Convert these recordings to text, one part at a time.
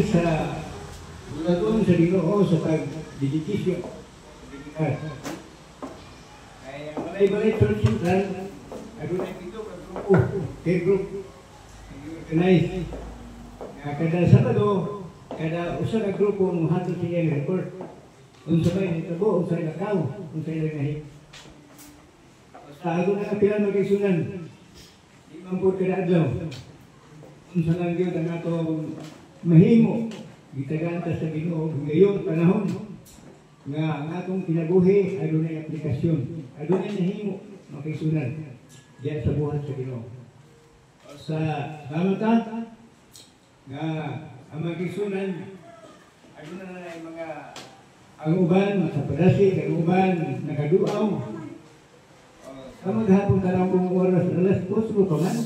sa buladon sa Ginoo sa pag-dedikasyon. Kaya balay-balay Church Central, adunay dito ka grupo, care group, organize. Kada Sabado, kada usa ka grupo muhatod siya ng report. Unsa bay nitabo, unsa lakaw, unsa ilahi. Basta adunay pila magigsunan. Di man pud kada adlaw. Unsa lang gyud ang atong mahimo gitaganta sa Ginoo ngayon panahon nga ang atong kinabuhi adunay aplikasyon, adunay nahimo makisunan diya sa buhat sa Ginoo. Sa kamata nga ang makisunan adunay mga ang uban sa padasi, ang uban nagaduaw. Sa maghapon karang kung oras alas 4 pa man.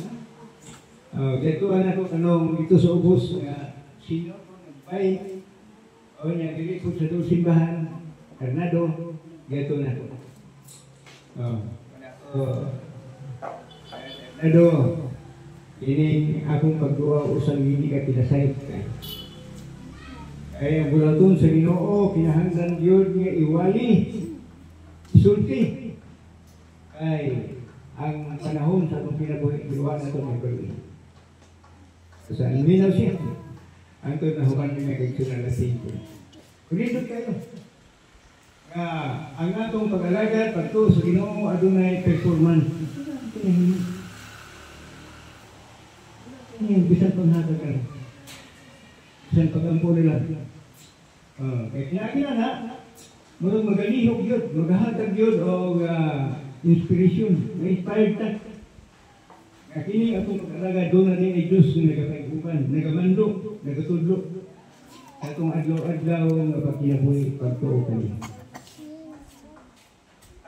Dito ako kanong dito sa ubos nga sino nagpay o niya dili po sa simbahan Karnado dito na ko. Karnado ini akong pagduwa usang hindi ka pinasayot kay. Ay ang buladon sa Ginoo kinahanglan gyud nga iwali isulti ay ang panahon sa atong kinabuhi iwan nato magbuhi. Sa minaw siya ang ito na human nga kaigsunan na simple. Kunindot kayo nga ang atong pag-alagad pagto sa Ginoo adunay performance. Bisan panghatag ka. Bisan pagampo nila. Kaya kinakina na, marang magalihog yun, maghahatag yun o inspiration, na-inspired ta. Kaya kini atong pag-alaga doon na rin ay Diyos na nagapag-upan, nagamando, nagatudlo. Atong adlaw-adlaw nga pagkinabuhi, pagtuo kami.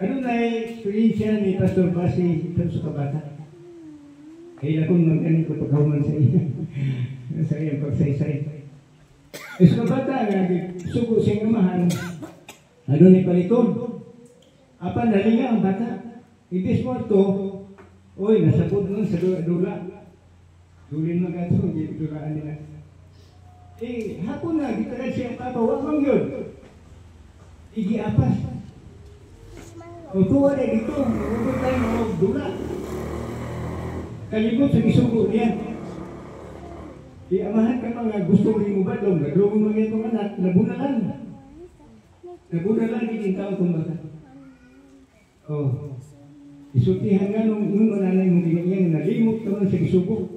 Ano na experience ni Pastor Basi sa kabata? Kaya akong mag-anin ko pagkahuman sa iya. Sa iyang pagsaysay. Sa bata nga, sugo siyang amahan, ano ni paliton? Apa nalinga ang bata? Ibis mo ito, oy, nasapod nun sa dula. Dulin mga ito, hindi dulaan nila. Hapon na, gitaran siyang papa, wamang yun. Igiapas. O tuwa na dito, huwag tayo mga dula. Kalibot sa isugo niya. Amahan ka mga gusto rin mo ba doon? Nagulong mga itong anak, nabunalan. Nabunalan, hindi tao itong bata. Isultihan nga nung mananay mong ginagyan, nalimot naman sa isugo.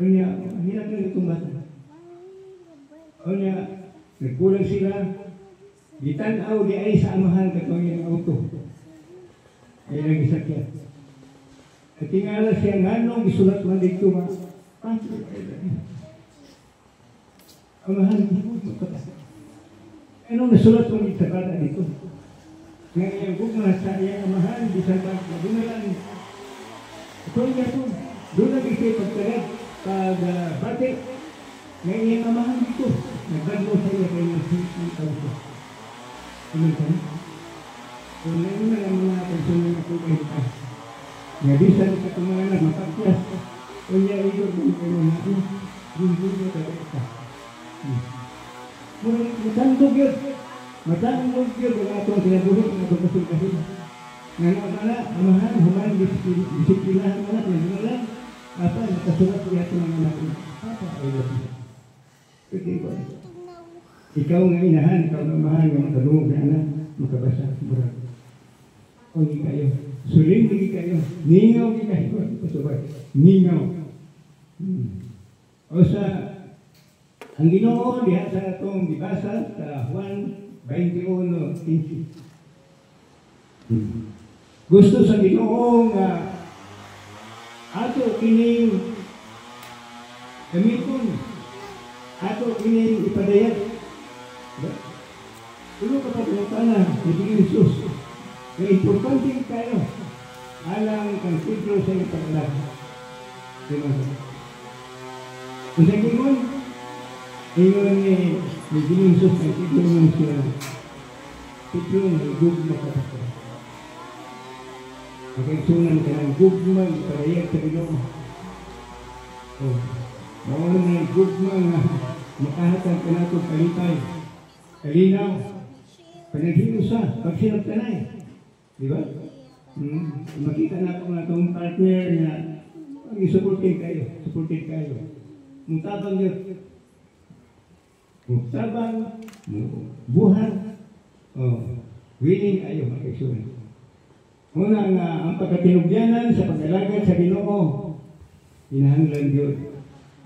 Kanya, hirap na itong bata. Kanya, nagkulang sila. Gitanaw di ay sa amahan katong yung auto. Ay nag-isakyan. At tingala siya nga nung isulat man dito mga amahan dito ka. Anong nasulat mong dito ka dito? Ngayon yung gugma sa iyang amahan di sa pagkabunalan. Ito nga po. Doon na kasi pagkagat pag-bate. Ngayon yung amahan dito. Nagbago sa iya kayo ng tao ko. Ano ka? Kung ngayon na lang mga personal na pagkagat. Nga bisan sa tumanganak, mapagkas. Kanya idol mo kayo natin, gunggul mo talaga. Matandog yun. Matandog yun ang atong kinabuhi, ang atong kasulkahin. Nga naman amahan, human, disiplinahan mo na, kaya lang, apa, nakasulat niya ito mga anak. Apa, idol mo. Pwede ko. Ikaw nga inahan, ikaw nga amahan, nga makadungog na anak, makabasa, murag. O hindi kayo. Suling lagi kayo. Ningaw kayo. Ningaw. O sa ang Ginoo diha sa atong gibasa sa Juan 21:15. Gusto sa Ginoo nga ato kining gamiton. Ato kining ipadayag. Ulo ka pa pinatana, ibigin Jesus. Kaya importante kayo alang kang Pedro sa iyong paglalas. Kung sa ingon ni Jesus na Pedro nung siya. Pedro na gugma ka pa ko. Pagkaitsunan ka ng gugma, iparayag sa Ginoo. Mao na gugma nga makahatag ka nato kalipay. Kalinaw. Panaghiusa, pagsinagtanay. Di ba? Makita nato nga itong partner na supported kayo. Mutabang yun. Mutabang, buhat, willing kayo mag-eksunan. Muna nga, ang pagkatinugyanan sa pag-alagad sa Ginoo, hinahanglan yun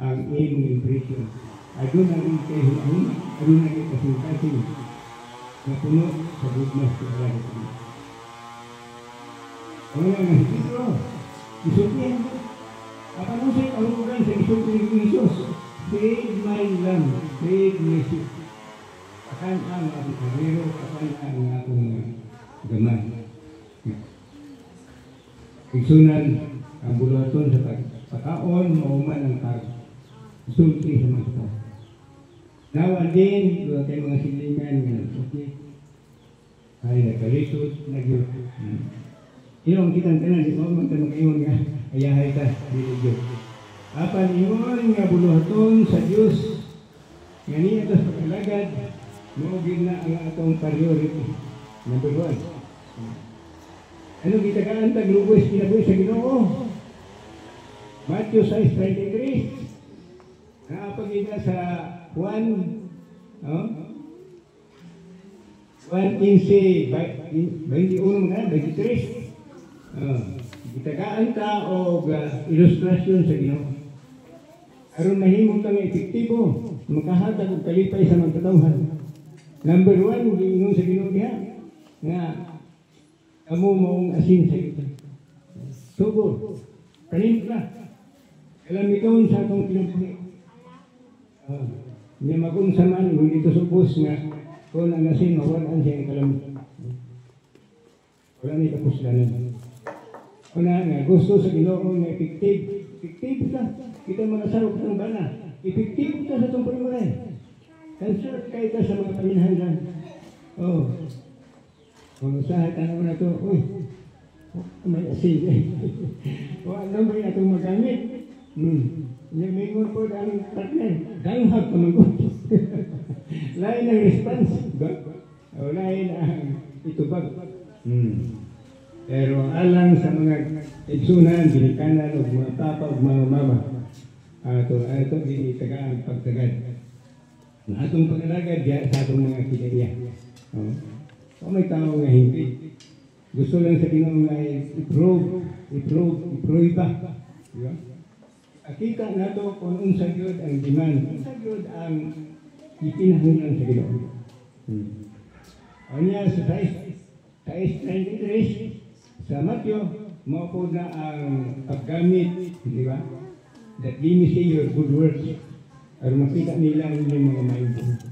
ang imong impression. Adun ang kayo hinahon, adun ang kayo kasing-kasing na puno sa goodness sa alagad sa Ginoo. Muna nga, higito, isupin. Apa mo sa'yo kalugan sa isupin ng Isos? Save my lamb, save my sheep. Akan ang aking karero, akan ang akong gamay. Igsunan ang buluhaton sa pagkaon, mauman ang sulti sa mga tao. Nawa din, doon kayo mga silingan nga, okay, ay nagkalisod, nagyot. Iyong kitang tanan, di mo magtanong kayo nga, ayahay ta, dili Diyos. Apan ingon nga buluhaton sa Diyos, nga niya ito sa pagkalagad, maugin na ang atong priority. Number 1. Ano gitagaan tag lubos kinabuhi sa Ginoo? Matthew 6:23. Naapagina sa 1, 1:21 nga, 23. Gitagaan ta o ilustrasyon sa Ginoo. Aron mahimong kang epektibo, makahatag og kalipay sa mga katawhan. Number 1, giingon sa Ginoo diha nga kamu maong asin sa ito. Sugo, panimpla. Alam ikaw sa atong pinabuhi. Hindi mag-unsa man, hindi ito supos nga kung ang asin, mawalaan siya ang kalamit. Wala ni kapuslanan. Una nga, gusto sa Ginoo nga effective. Effective ka. Kita mga sarap ng bana. Effective ka sa itong panimulan. Concert kayo ka sa mga paminhangan. Kung usahat ano na ito, may asin. O ano ba yung itong magamit? Namingon po ang partner. Danghag ka mag-ut. Lain ang response. O lain ang itubag. Pero alang sa mga igsunan, binikanan, o mga papa, o mga mama, ito itagaan pagtagad. Atong pag-alagad sa atong mga kinaiya. O may tao nga hindi. Gusto lang sa Ginoo nga i-prove ba? Diba? Akita na ito kung unsa yun ang demand. Unsa yun ang ipinahanglan sa Ginoo. O niya sa 6:93 sa Matthew, maupo na ang paggamit, di ba? That we may say your good works. Para makita nila ang mga maayong buhay.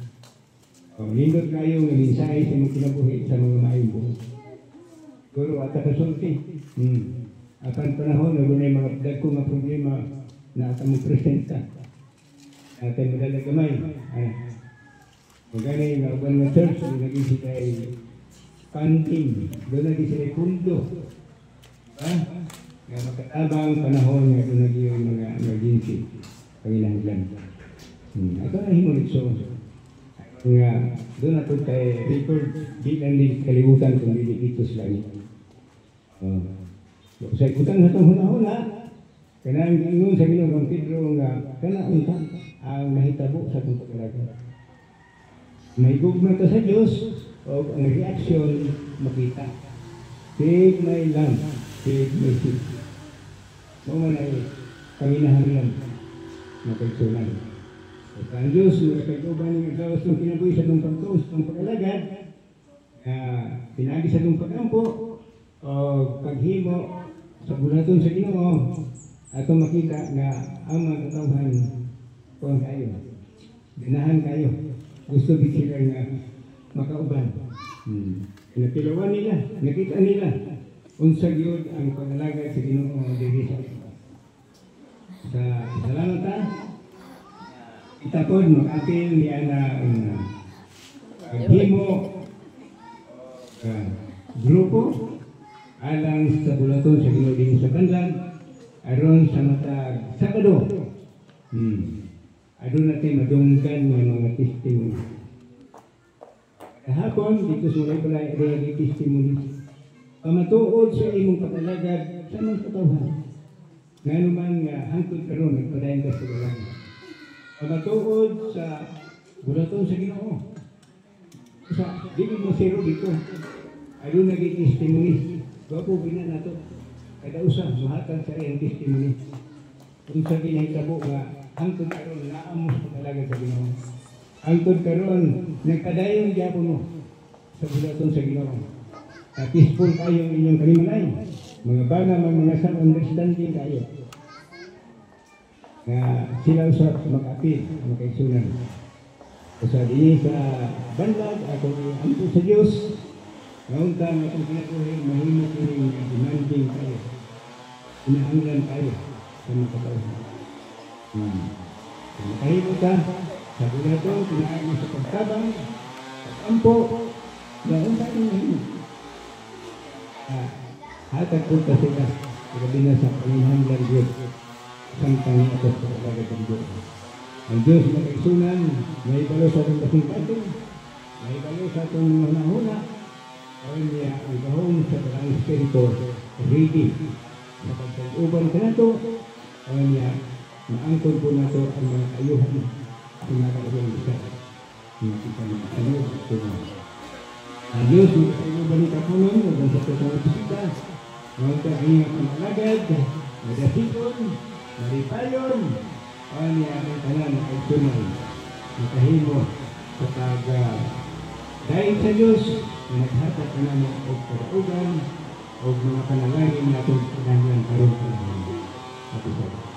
Nindot kayo ng mensahe sa mga kinabuhi sa mga maayong buhay. Guru at kasulti. Apan panahon na gunay mga dagko nga problema na atang presenta. Atay madala gamay. Magani nga uban nga church, naging sila ay funding. Doon naging sila ay pundo. Nga makatabang panahon nga doon naging yung mga emergency. Pangilanglan. Ito na himulit nga doon na ito tayo record, di lang din kalibutan kung hindi dito sa langit. Sa ikutan na itong huna-huna, kanang ingon sa Ginoo Pedro nga kanang ang mahitabo sa itong pag-alagad. May gugma ka sa Diyos o ang reaksyon makita. Take my lamb, take my sheep. Mga na panginahanglan na pagsunan. Ang Diyos, magkakauban ng agawas ng kinabuhi sa itong pagtuos, itong pag-alagad, pinagi sa itong pag-ampo, o paghimo sa bulaton sa Ginoo, at makita na ang mga katawhan kung kayo, ganahan kayo, gusto din sila nga makauban. Nakilawan nila, nakita nila, unsag yun ang pag-alagad sa Ginoo diri sa salamat ta. Itapod, mag-apil niya na himo grupo alang sa bulaton sa Ginoo din sa Kanlan aron sa matag Sabado Adun natin madunggan ng mga testimony. Kahapon, dito sa mga pala ay testimony. Pamatuod sa imong patalagad sa mga katawhan. Nga naman nga hangtod karon nagpadayon ka sa ulan. Pamatuod sa buraton sa Ginoo. Sa di mo siro dito. Adun naging testimony. Wapo bina nato. Kada usa mahatag sa iyang testimony. Kung sa ginahitabo nga hangtod karon naamos patalagad sa Ginoo. Hangtod karon nagpadayon gyapon mo sa buraton sa Ginoo. Peaceful kayo ang inyong kalimalay. Mga bana, mga understanding kayo. Na sila usap mag-apil, magkaisunan. Kasi ini sa banlag, ako ampo sa Diyos. Ngayon ka nga itong pinakuhin, mahimot yung demanding kayo. Inaanglan kayo sa mga katawhan. Kung makahimot ka, sa bulato, pinaan mo sa pagtabang, pag-ampo, ngayon tayo mahimot. Hatag punta sila gabi na sa panginhanglan Diyos isang tangi atas sa kalagat ng Diyos. Ang Diyos na kaisunan, may balo sa itong kasing-kasing, may balo sa itong mga nahuna, kawin niya ang gahong sa talang espiritu, ready sa pagsaguban ka na ito, kawin niya maangkod po na ito ang mga ayuhan sa mga kalagong isa. Hindi kita mag-ayuh ito na. Ang Diyos na kaiguban ka po nun, hanggang sa ito sa bisita, ngayon ka iyong pangalagad, nadasikon, maripayon, kawin niya ang tanan na kaisunan, nakahimo sa dahil sa Diyos, na naghatag ka na mga pagkaugan o mga panalangin na itong pinangyan karoon ka na.